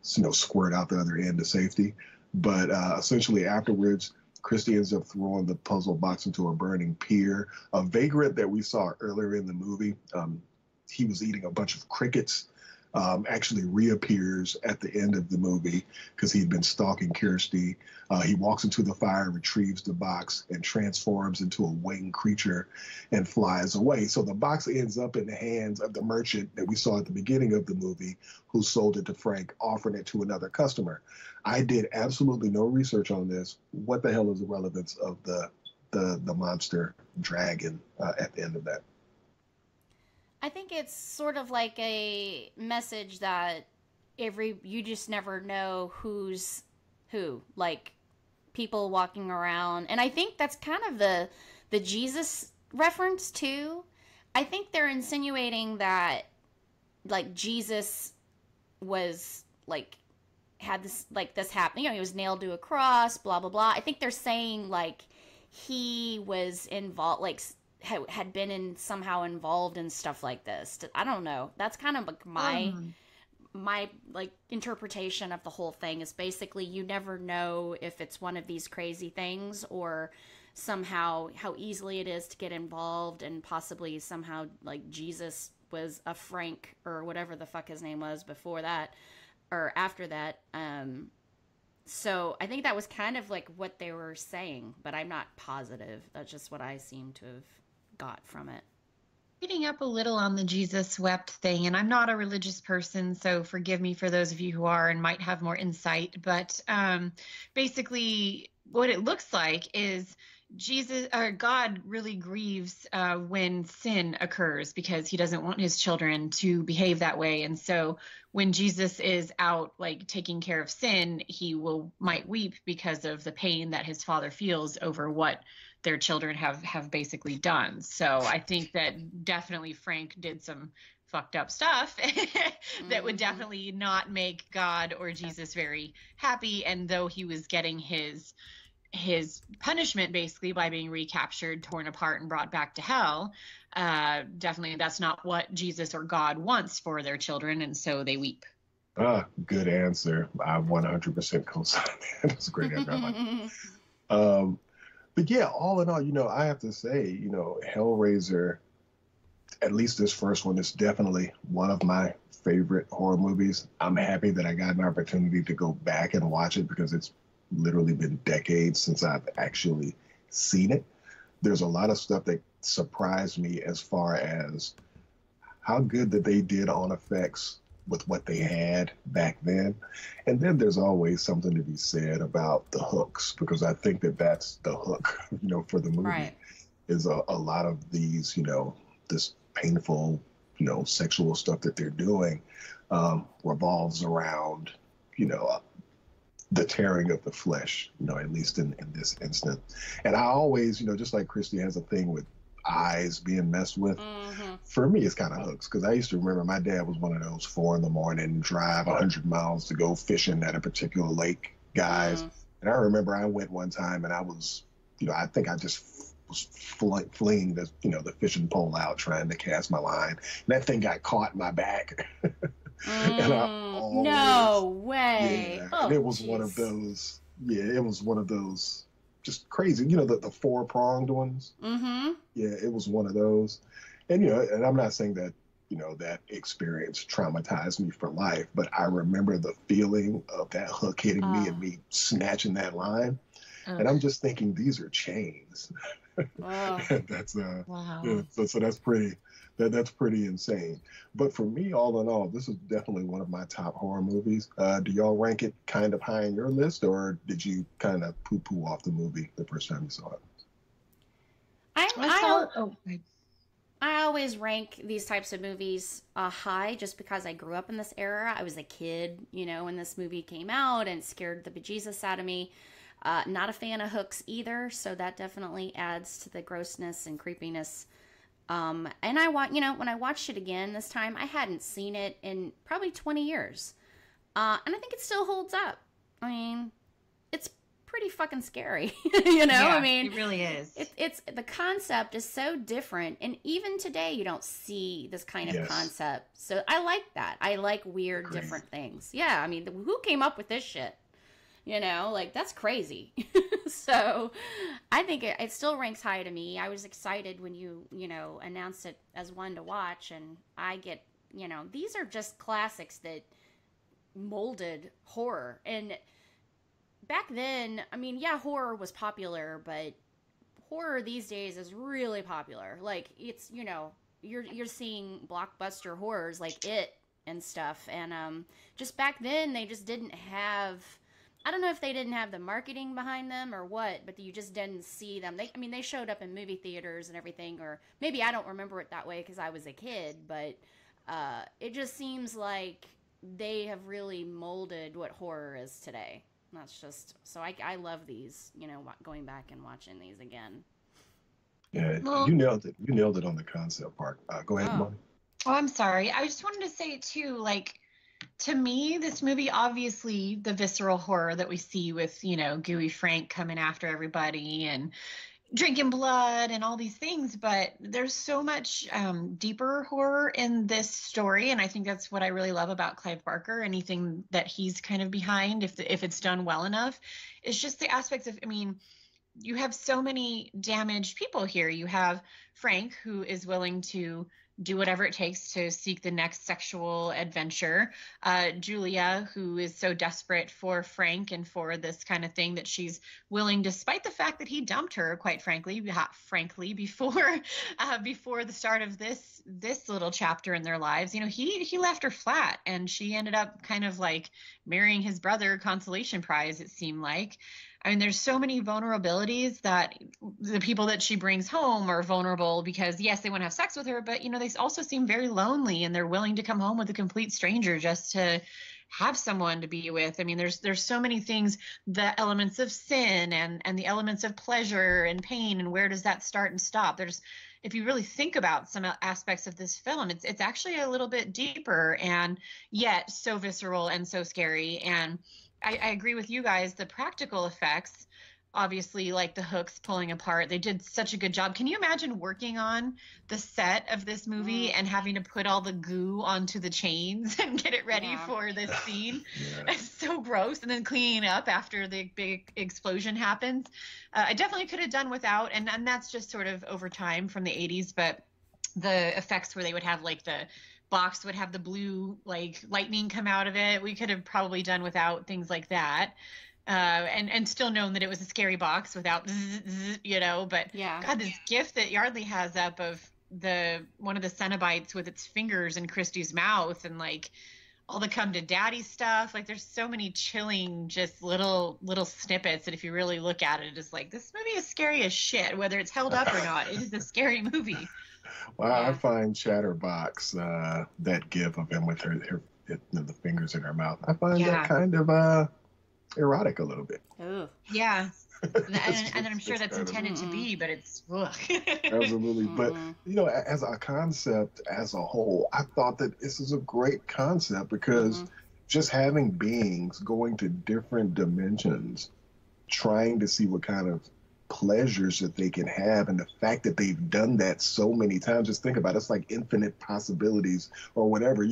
squirt out the other end to safety. But essentially afterwards, Kristi ends up throwing the puzzle box into a burning pier. A vagrant that we saw earlier in the movie, he was eating a bunch of crickets, actually reappears at the end of the movie because he'd been stalking Kristi. He walks into the fire, retrieves the box, and transforms into a winged creature and flies away. So the box ends up in the hands of the merchant that we saw at the beginning of the movie, who sold it to Frank, offering it to another customer. I did absolutely no research on this. What the hell is the relevance of the monster dragon at the end of that? I think it's sort of like a message that you just never know who's who. Like, people walking around, and I think that's kind of the Jesus reference too. I think they're insinuating that, like, Jesus was like had this happen. You know, he was nailed to a cross, blah blah blah. I think they're saying like he was involved, like had been somehow involved in stuff like this. I don't know. That's kind of like my like interpretation of the whole thing, is basically you never know if it's one of these crazy things, or somehow how easily it is to get involved, and possibly somehow like Jesus was a Frank or whatever the fuck his name was before that or after that. So I think that was kind of like what they were saying, but I'm not positive. That's just what I seem to have got from it. Reading up a little on the Jesus wept thing, and I'm not a religious person, so forgive me for those of you who are and might have more insight, but basically what it looks like is God really grieves when sin occurs, because he doesn't want his children to behave that way. And so when Jesus is out like taking care of sin, he might weep because of the pain that his father feels over what their children have basically done. So I think that definitely Frank did some fucked up stuff that would definitely not make God or Jesus very happy. And though he was getting his punishment basically by being recaptured, torn apart, and brought back to hell, definitely that's not what Jesus or God wants for their children, and so they weep. Good answer. I 100% co-sign that. That's a great answer. But yeah, all in all, I have to say, Hellraiser, at least this first one, is definitely one of my favorite horror movies. I'm happy that I got an opportunity to go back and watch it, because it's literally been decades since I've actually seen it. There's a lot of stuff that surprised me as far as how good that they did on effects with what they had back then. And then there's always something to be said about the hooks, because I think that that's the hook, for the movie, right, is a lot of these, this painful, sexual stuff that they're doing revolves around, the tearing of the flesh, at least in this instant. And I always, just like Kristi has a thing with eyes being messed with, for me, it's kind of hooks. Because I used to remember my dad was one of those 4 a.m, drive 100 miles to go fishing at a particular lake guys. And I remember I went one time and I was, I think I just was fleeing the, the fishing pole out trying to cast my line. And that thing got caught in my back. And no way. Yeah, and it was one of those. Yeah, it was one of those just crazy. The 4-pronged ones. Yeah, it was one of those. And and I'm not saying that that experience traumatized me for life. But I remember the feeling of that hook hitting me and me snatching that line. And I'm just thinking, these are chains. And that's wow. yeah, so that's pretty insane. But for me, all in all, this is definitely one of my top horror movies. Do y'all rank it kind of high in your list, or did you kind of poo-poo off the movie the first time you saw it? I always rank these types of movies high just because I grew up in this era. I was a kid, when this movie came out, and it scared the bejesus out of me. Not a fan of hooks either, so that definitely adds to the grossness and creepiness. And when I watched it again this time, I hadn't seen it in probably 20 years. And I think it still holds up. I mean, it's pretty fucking scary, Yeah, I mean, it really is. It's the concept is so different, and even today you don't see this kind of concept. So I like that. I like weird, different things. Yeah, I mean, who came up with this shit? That's crazy. So I think it still ranks high to me. I was excited when you announced it as one to watch, and I get, these are just classics that molded horror. And back then, I mean, yeah, horror was popular, but horror these days is really popular. Like, it's, you're seeing blockbuster horrors like It and stuff. And just back then, they just didn't have, I don't know if they didn't have the marketing behind them or what, but you just didn't see them. They showed up in movie theaters and everything, or maybe I don't remember it that way because I was a kid, but it just seems like they have really molded what horror is today. That's just, so I love these, going back and watching these again. Yeah, you nailed it. You nailed it on the concept part. Go ahead, Monty. Oh, I'm sorry. I just wanted to say too, like, to me, this movie, obviously the visceral horror that we see with, Gooey Frank coming after everybody and drinking blood and all these things, but there's so much deeper horror in this story, and I think that's what I really love about Clive Barker. Anything that he's kind of behind, if it's done well enough, is just the aspects of, I mean, you have so many damaged people here. You have Frank, who is willing to do whatever it takes to seek the next sexual adventure. Julia, who is so desperate for Frank and for this kind of thing that she's willing, despite the fact that he dumped her, quite frankly, before the start of this little chapter in their lives. He left her flat, and she ended up kind of like marrying his brother, consolation prize, it seemed like. I mean, there's so many vulnerabilities that the people that she brings home are vulnerable because, yes, they want to have sex with her, but, they also seem very lonely, and they're willing to come home with a complete stranger just to have someone to be with. I mean, there's so many things, the elements of sin and the elements of pleasure and pain, and where does that start and stop? If you really think about some aspects of this film, it's actually a little bit deeper, and yet so visceral and so scary. And I agree with you guys. The practical effects, obviously, like the hooks pulling apart, they did such a good job. Can you imagine working on the set of this movie and having to put all the goo onto the chains and get it ready for this scene? It's so gross. And then cleaning up after the big explosion happens. I definitely could have done without, and that's just sort of over time from the 80s, but the effects where they would have like the box would have the blue like lightning come out of it. We could have probably done without things like that, and still known that it was a scary box without but God, this gift that Yardley has up of one of the Cenobites with its fingers in Kristi's mouth, and like all the come to daddy stuff, like there's so many chilling just little snippets that if you really look at it, it's like, this movie is scary as shit, whether it's held up or not. It is a scary movie. Well, I find Chatterbox, that gif of him with the fingers in her mouth, I find that kind of erotic a little bit. Ooh. Yeah. and I'm sure that's intended to be, but it's absolutely. But as a concept as a whole, I thought that this is a great concept because just having beings going to different dimensions, trying to see what kind of pleasures that they can have, and the fact that they've done that so many times, just think about it, it's like infinite possibilities or whatever,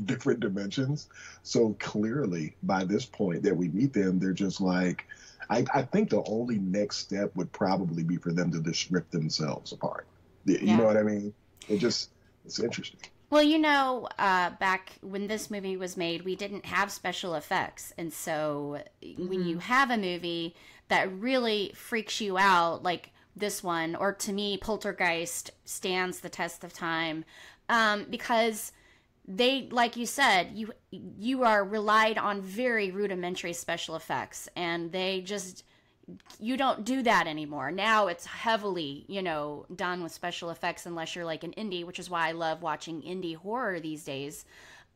different dimensions. So clearly by this point that we meet them, they're just like, I think the only next step would probably be for them to just rip themselves apart. You know what I mean? It's interesting. Well, back when this movie was made, we didn't have special effects. And so when you have a movie that really freaks you out, like this one, or to me, Poltergeist stands the test of time, because they, like you said, you are relied on very rudimentary special effects, and they just, you don't do that anymore. Now it's heavily, done with special effects unless you're like an indie, which is why I love watching indie horror these days.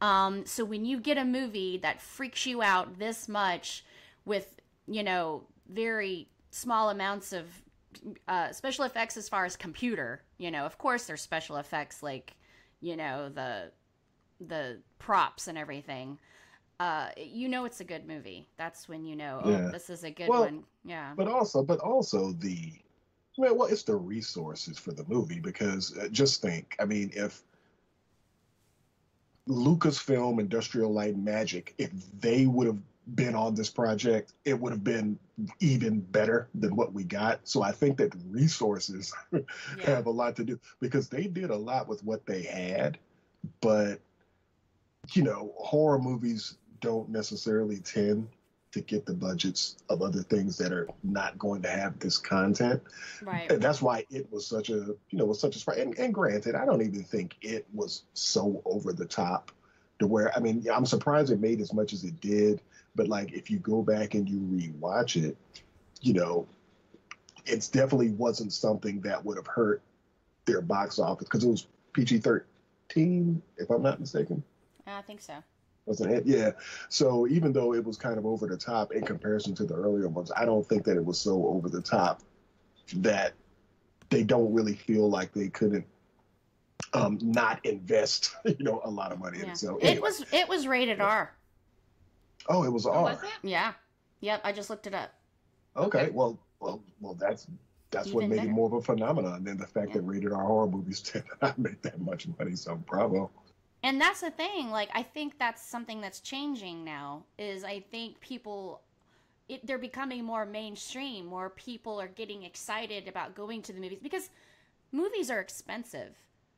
So when you get a movie that freaks you out this much with, very small amounts of special effects as far as computer, of course there's special effects like, the props and everything. It's a good movie. That's when this is a good one. Yeah. But also it's the resources for the movie, because just think, I mean, if Lucasfilm, Industrial Light and Magic, if they would have been on this project, it would have been even better than what we got. So I think that resources have a lot to do, because they did a lot with what they had, but horror movies don't necessarily tend to get the budgets of other things that are not going to have this content. Right. And that's why it was such a, surprise. And granted, I don't even think it was so over the top to where, I mean, I'm surprised it made as much as it did. But like, if you go back and you rewatch it, it's definitely wasn't something that would have hurt their box office, because it was PG-13, if I'm not mistaken. I think so. Wasn't it? Yeah. So even though it was kind of over the top in comparison to the earlier ones, I don't think that it was so over the top that they don't really feel like they couldn't not invest, a lot of money in it. So anyway. It was rated R. Oh, it was R. Was it? Yeah. Yep. I just looked it up. Okay. Well, that's what made it more of a phenomenon than the fact that rated R horror movies tend to not make that much money. So bravo. And that's the thing. Like, I think that's something that's changing now. Is I think people, they're becoming more mainstream. More people are getting excited about going to the movies, because movies are expensive.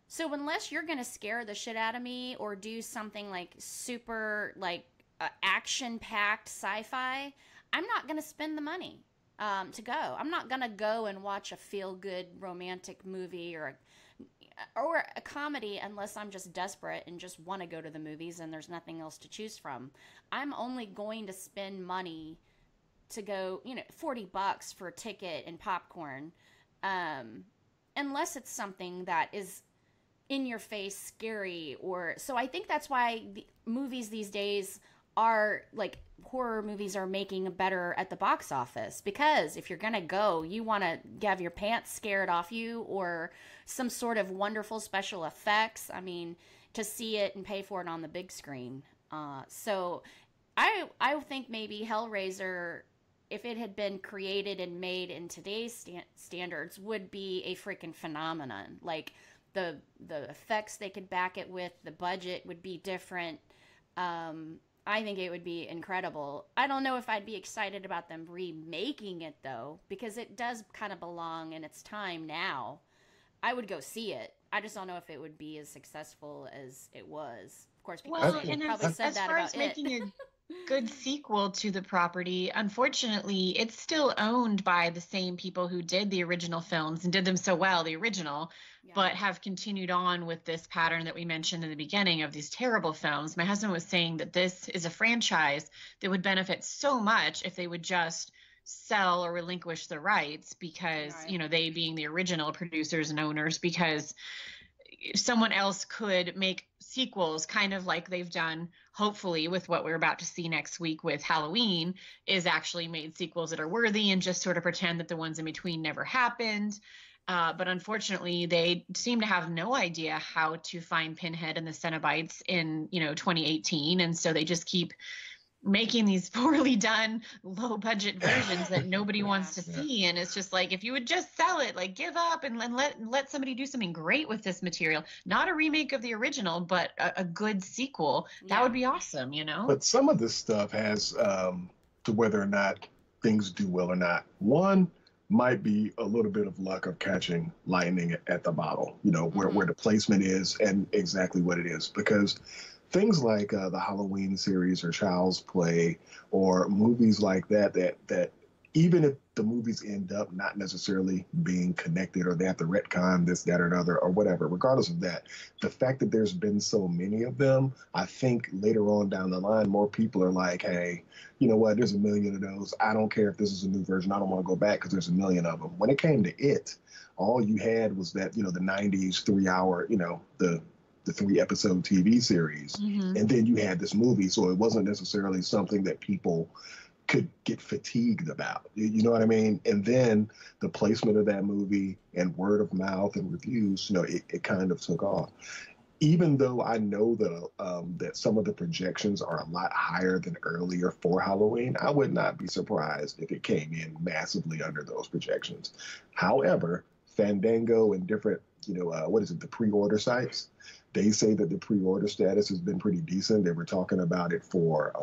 So unless you're gonna scare the shit out of me or do something like super like action-packed sci-fi, I'm not gonna spend the money to go. I'm not gonna go and watch a feel-good romantic movie or a comedy unless I'm just desperate and just want to go to the movies and there's nothing else to choose from. I'm only going to spend money to go, $40 for a ticket and popcorn, unless it's something that is in your face, scary, or so. I think that's why the movies these days are like, horror movies are making better at the box office, because if you're gonna go, you want to have your pants scared off you or some sort of wonderful special effects. I mean, to see it and pay for it on the big screen. So I think maybe Hellraiser, if it had been created and made in today's standards, would be a freaking phenomenon. Like the effects they could back it with, the budget would be different. I think it would be incredible. I don't know if I'd be excited about them remaking it, though, because it does kind of belong in its time now. I would go see it. I just don't know if it would be as successful as it was. Of course, people probably said that about it. Making a good sequel to the property, unfortunately, it's still owned by the same people who did the original films and did them so well, the original, but have continued on with this pattern that we mentioned in the beginning of these terrible films. My husband was saying that this is a franchise that would benefit so much if they would just sell or relinquish the rights, because, they being the original producers and owners, because someone else could make sequels, kind of like they've done, hopefully, with what we're about to see next week with Halloween, is actually made sequels that are worthy and just sort of pretend that the ones in between never happened. But unfortunately, they seem to have no idea how to find Pinhead and the Cenobites in, 2018. And so they just keep making these poorly done, low budget versions that nobody wants to see. And it's just like, if you would just sell it, like, give up and let somebody do something great with this material, not a remake of the original, but a good sequel, that would be awesome, But some of this stuff has to whether or not things do well or not. One, might be a little bit of luck of catching lightning at the bottle, you know, where the placement is and exactly what it is. Because things like the Halloween series or Child's Play or movies like that even if the movies end up not necessarily being connected or they have to retcon this, that, or another, or whatever, regardless of that, the fact that there's been so many of them, I think later on down the line, more people are like, hey, you know what, there's a million of those. I don't care if this is a new version. I don't want to go back because there's a million of them. When it came to it, all you had was that, you know, the 90s 3-hour, you know, the 3-episode TV series. And then you had this movie. So it wasn't necessarily something that people could get fatigued about. You know what I mean? And then the placement of that movie and word of mouth and reviews, you know, it kind of took off. Even though I know that some of the projections are a lot higher than earlier for Halloween, I would not be surprised if it came in massively under those projections. However, Fandango and different, you know, the pre-order sites, they say that the pre-order status has been pretty decent. They were talking about it for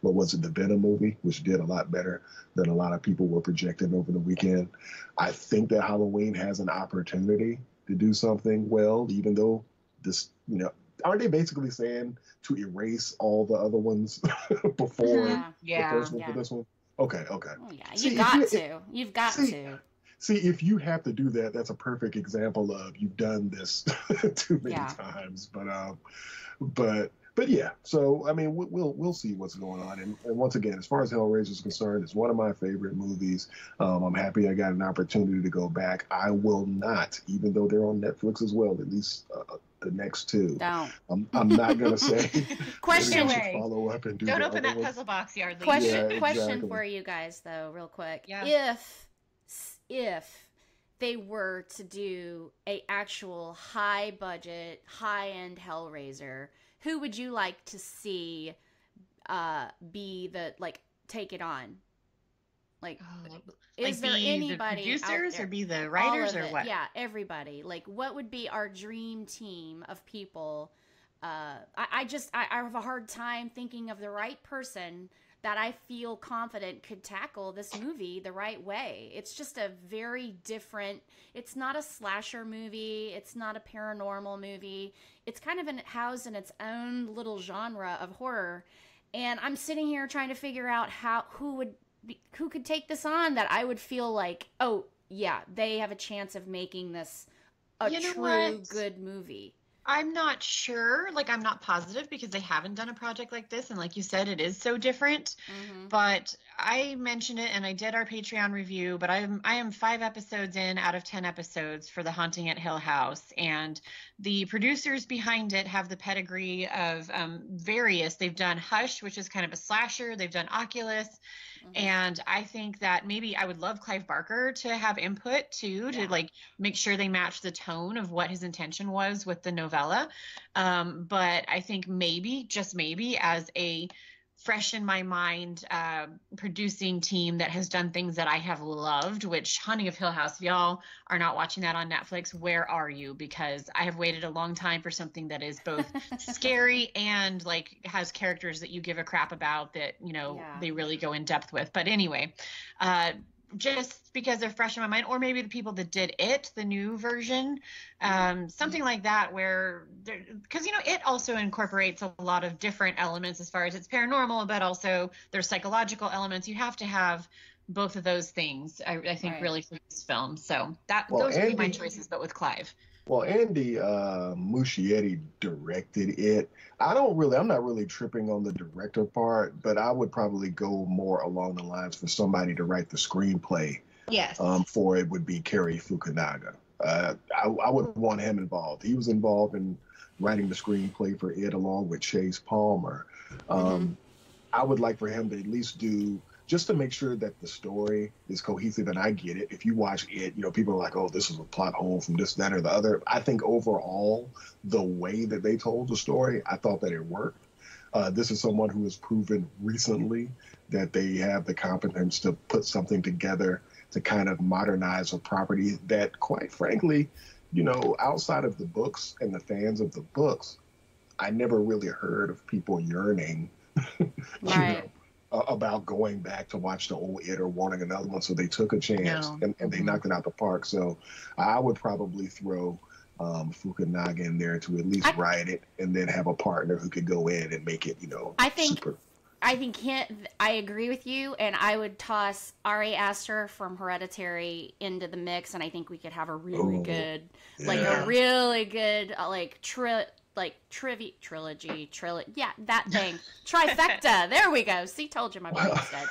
the Venom movie, which did a lot better than a lot of people were projecting over the weekend. I think that Halloween has an opportunity to do something well, even though this, you know, aren't they basically saying to erase all the other ones before the first one for this one? Okay. Oh, yeah, you've got to. See, if you have to do that, that's a perfect example of you've done this too many times. But yeah, so I mean, we'll see what's going on. And once again, as far as Hellraiser is concerned, it's one of my favorite movies. I'm happy I got an opportunity to go back. I will not, even though they're on Netflix as well, at least the next two. Don't. I'm not gonna say. Question. Follow up and do. Don't open that puzzle box, Yardley. Question for you guys though, real quick. Yeah. If they were to do a actual high budget, high end Hellraiser, who would you like to see be the, like, take it on? Like, is there anybody the producers out there? Or be the writers or what? Yeah, everybody. Like, what would be our dream team of people? I have a hard time thinking of the right person that I feel confident could tackle this movie the right way. It's just a very different, it's not a slasher movie, it's not a paranormal movie. It's kind of housed in its own little genre of horror. And I'm sitting here trying to figure out who could take this on that I would feel like, oh yeah, they have a chance of making this a true good movie. I'm not sure, like I'm not positive because they haven't done a project like this. And like you said, it is so different, but I mentioned it and I did our Patreon review, but I am 5 episodes in out of 10 episodes for The Haunting at Hill House. And the producers behind it have the pedigree of various, they've done Hush, which is kind of a slasher. They've done Oculus. And I think that maybe I would love Clive Barker to have input too, to like make sure they match the tone of what his intention was with the novella. But I think maybe, just maybe, as a fresh in my mind producing team that has done things that I have loved, which Haunting of Hill House, if y'all are not watching that on Netflix, where are you? Because I have waited a long time for something that is both scary and like has characters that you give a crap about that, you know, they really go in depth with. But anyway, just because they're fresh in my mind, or maybe the people that did it, the new version, something like that, where, because, you know, it also incorporates a lot of different elements as far as it's paranormal, but also there's psychological elements. You have to have both of those things, I think, really for this film. So those would be my choices, but with Clive. Well, Andy Muschietti directed it. I'm not really tripping on the director part, but I would probably go more along the lines for somebody to write the screenplay. Yes. For it would be Cary Fukunaga. I would want him involved. He was involved in writing the screenplay for it along with Chase Palmer. I would like for him to at least do, just to make sure that the story is cohesive. And I get it. If you watch it, you know, people are like, oh, this is a plot hole from this, that, or the other. I think overall, the way that they told the story, I thought that it worked. This is someone who has proven recently that they have the competence to put something together to kind of modernize a property that, quite frankly, you know, outside of the books and the fans of the books, I never really heard of people yearning, you know, about going back to watch the old It or wanting another one, so they took a chance and they knocked it out the park. So I would probably throw Fukunaga in there to at least write it, and then have a partner who could go in and make it, super. I agree with you, and I would toss Ari Aster from Hereditary into the mix, and I think we could have a really good, trilogy. Yeah, that thing. Trifecta. There we go. See, told you my brain's dead.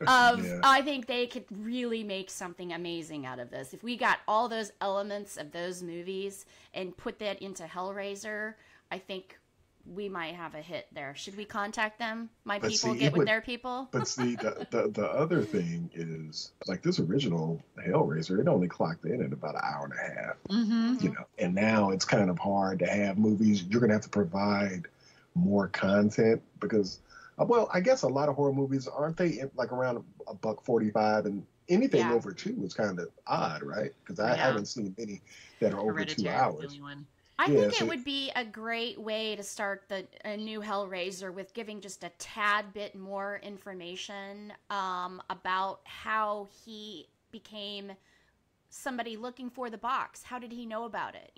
I think they could really make something amazing out of this. If we got all those elements of those movies and put that into Hellraiser, I think we might have a hit there. Should we contact them? Get with their people? But see, the other thing is, like, this original Hellraiser, it only clocked in at about an hour and a half. Mm-hmm. And now it's kind of hard to have movies. You're going to have to provide more content because, well, I guess a lot of horror movies, aren't they like around $1.45, and anything over 2 is kind of odd, right? Because I haven't seen any that are over 2 hours. I think it would be a great way to start a new Hellraiser with giving just a tad bit more information about how he became somebody looking for the box. How did he know about it?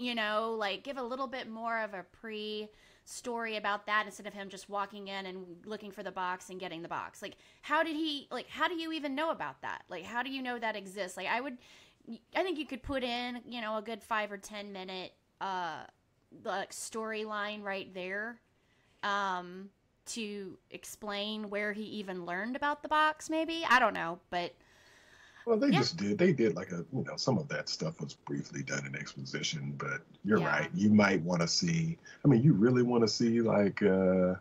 Give a little bit more of a pre-story about that instead of him just walking in and looking for the box and getting the box. How do you even know about that? How do you know that exists? I think you could put in, a good 5 or 10 minute storyline right there to explain where he even learned about the box. Maybe, I don't know, but they did like some of that stuff was briefly done in exposition, but you're right, you might want to see, you really want to see that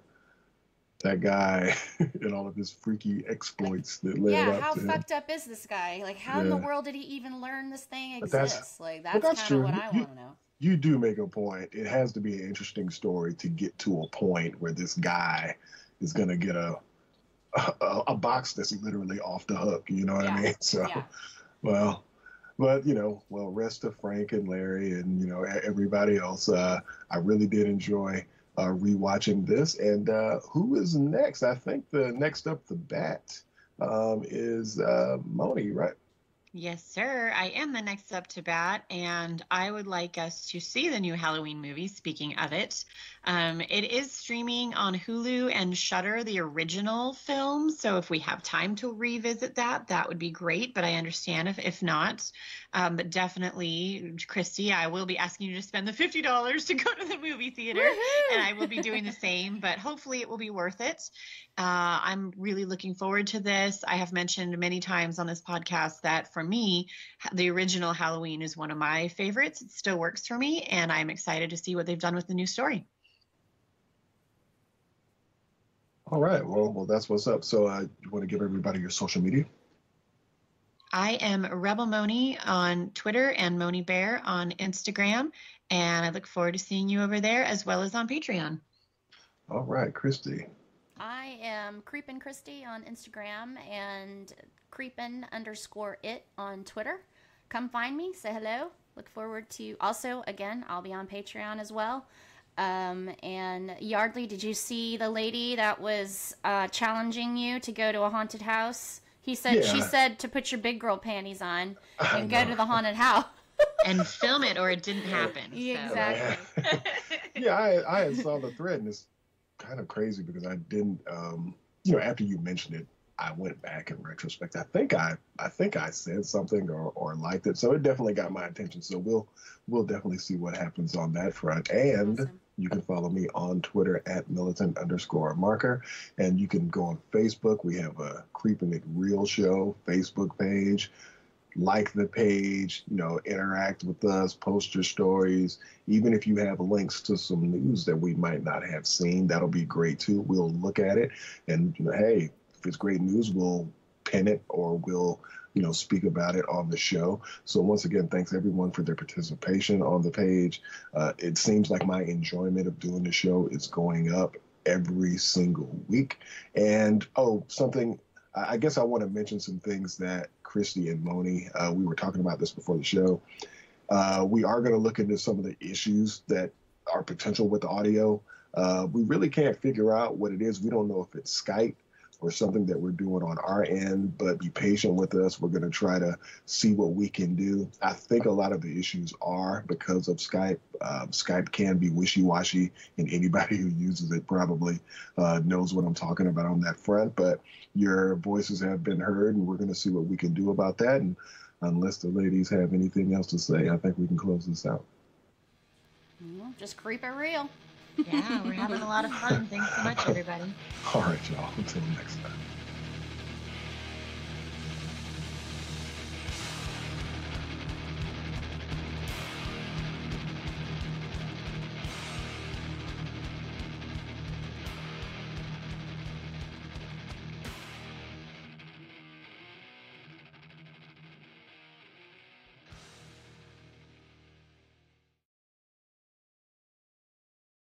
guy and all of his freaky exploits that led up how to fucked up is this guy? How in the world did he even learn this thing exists? That's kind true. of what I want to know. You do make a point. It has to be an interesting story to get to a point where this guy is going to get a box that's literally off the hook. You know what I mean? So, but rest to Frank and Larry and, everybody else. I really did enjoy rewatching this. And who is next? I think the next up the bat is Moni, right? Yes, sir. I am the next up to bat, and I would like us to see the new Halloween movie, speaking of it. It is streaming on Hulu and Shudder, the original film, so if we have time to revisit that would be great, but I understand if not. But definitely, Kristi, I will be asking you to spend the $50 to go to the movie theater, and I will be doing the same, but hopefully it will be worth it. I'm really looking forward to this. I have mentioned many times on this podcast that for me, the original Halloween is one of my favorites. It still works for me, and I'm excited to see what they've done with the new story. All right. Well, that's what's up. So you want to give everybody your social media? I am Rebel Moni on Twitter and Moni Bear on Instagram, and I look forward to seeing you over there as well as on Patreon. All right, Kristi. I am Creepin' Kristi on Instagram and Creepin_it on Twitter. Come find me, say hello. Look forward to, also, again, I'll be on Patreon as well. And Yardley, did you see the lady that was challenging you to go to a haunted house? She said to put your big girl panties on and go to the haunted house. And film it or it didn't happen. Exactly. I had saw the thread, and it's kind of crazy because I didn't, after you mentioned it, I went back in retrospect. I think I said something or liked it, so it definitely got my attention. So we'll definitely see what happens on that front. And awesome. You can follow me on Twitter at militant_marker, and you can go on Facebook. We have a Creeping It Real Show Facebook page. Like the page, interact with us, post your stories. Even if you have links to some news that we might not have seen, that'll be great too. We'll look at it, and hey, if it's great news, we'll pin it or we'll speak about it on the show. So once again, thanks everyone for their participation on the page. It seems like my enjoyment of doing the show is going up every single week. And something. I guess I want to mention some things that Kristi and Moni, we were talking about this before the show. We are going to look into some of the issues that are potential with the audio. We really can't figure out what it is. We don't know if it's Skype. or something that we're doing on our end, but be patient with us. We're going to try to see what we can do. I think a lot of the issues are because of Skype. Skype can be wishy-washy, and anybody who uses it probably knows what I'm talking about on that front. But your voices have been heard, and we're going to see what we can do about that. And unless the ladies have anything else to say, I think we can close this out. Just creep it real. Yeah, we're having a lot of fun. Thanks so much, everybody. All right, y'all. Until next time.